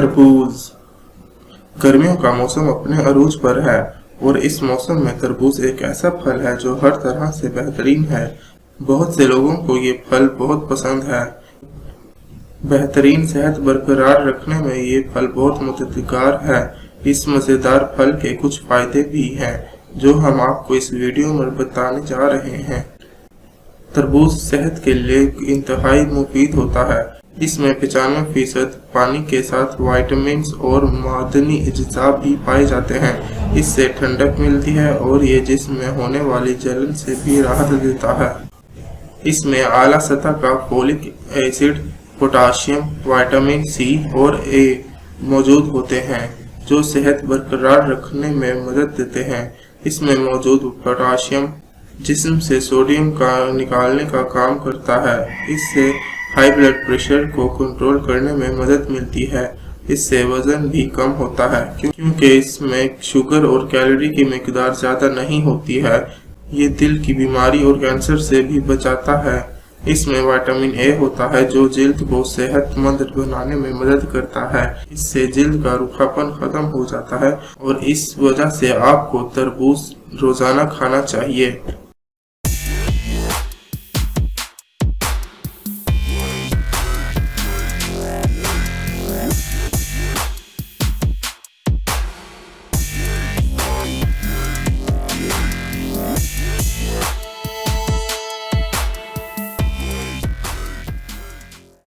तरबूज। गर्मियों का मौसम अपने अरूज पर है और इस मौसम में तरबूज एक ऐसा फल है जो हर तरह से बेहतरीन है। बहुत से लोगों को ये फल बहुत पसंद है। बेहतरीन सेहत बरकरार रखने में ये फल बहुत मददगार है। इस मज़ेदार फल के कुछ फायदे भी हैं जो हम आपको इस वीडियो में बताने जा रहे हैं। तरबूज सेहत के लिए इंतहाई मुफीद होता है। इसमें 95% पानी के साथ विटामिन और मादनी अज्जा भी पाए जाते हैं। इससे ठंडक मिलती है और ये जिस्म में होने वाली जलन से भी राहत देता है। इसमें आला सतह का folic acid, potassium, vitamin C और ए मौजूद होते हैं जो सेहत बरकरार रखने में मदद देते हैं। इसमें मौजूद पोटाशियम जिस्म से सोडियम का निकालने का काम करता है। इससे हाई ब्लड प्रेशर को कंट्रोल करने में मदद मिलती है। इससे वजन भी कम होता है क्योंकि इसमें शुगर और कैलोरी की मिकदार ज़्यादा नहीं होती है। ये दिल की बीमारी और कैंसर से भी बचाता है। इसमें विटामिन ए होता है जो जिल्द को सेहतमंद बनाने में मदद करता है। इससे जिल्द का रूखापन खत्म हो जाता है और इस वजह से आपको तरबूज रोजाना खाना चाहिए।